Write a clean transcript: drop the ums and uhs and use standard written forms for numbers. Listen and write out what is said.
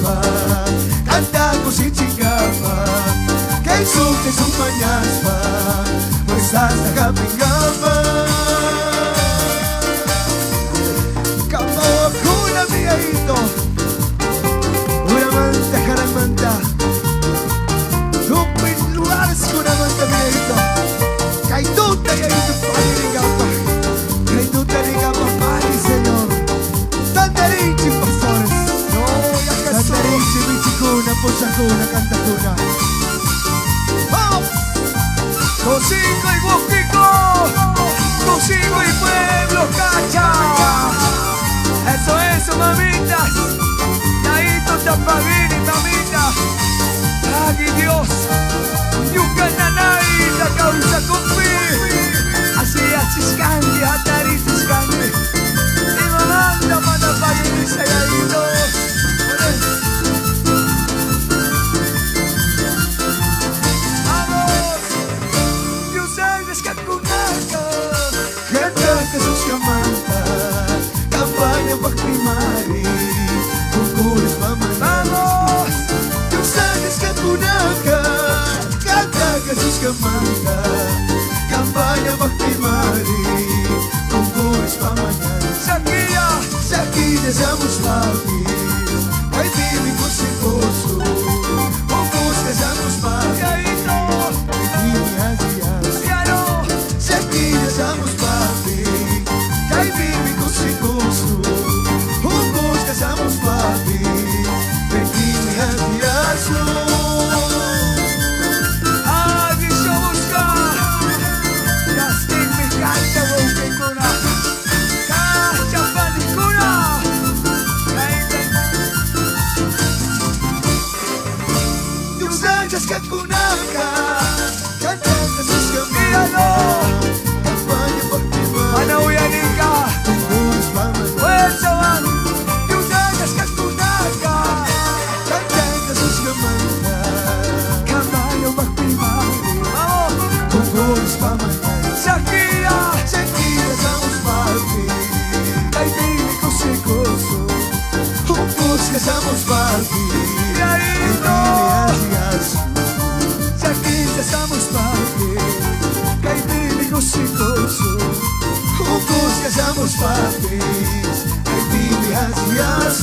pa kanta ko si Chingapa kay sukte sumanyas pa Puestas na kapingapa Kapaw ako na miya ito Una manta karamanta Tupin luares ko naman na miya ito Kay tuta ya ito panirigapa Kay tuta rigapa mali Señor Tandarichi pastores No, ya que soy. Tandarichi bichikuna pusakuna kantakuna Cosico y Buquico, Cosico y Pueblo Cacha. Eso, mamitas. Naito Tapagini, mamita. Ay, Dios. Yucananay, la causa cumpli. Así, Scandi, Atari, Scandi. Y mamanda, manda pagini, sayadito. Kanta kasus kamanta Kampanya pagprimari Kukulis Vamos, Yung sanas kapunaka Kanta kasus kamanta Kampanya pagprimari Kukulis pamanyan Shakira. Sakina sa muspapis Kay tibi ko si Koso Kukus ka sa muspapis Sayadito. Hindi asiyas Piano. Sakina sa muspapis Kay tibi ko si Koso Kukus ka sa muspapis Kay tibi asiyas Agi Shomuska. Justin Micanta, Buquicuna. Cacha Panicuna. Yung sanas kapunaka Kanta kasus Míralo. kamanta Kampanya pagprimari Manauyanin ka. Kukus pamanyan Fuerza man. Yung sanas kakunaka. Kanta kasus kamanta Kabayo magpimari. Vamos. Kukulis pamanyan Shakira. Sakina sa muspapis Kay pili ko si Kuso. Humpos ka sa muspapis Pianito. Asiyas Shakira sa muspati. Kay pili ko si Kuso. Humpos ka sa muspapis Ay bibi asiyas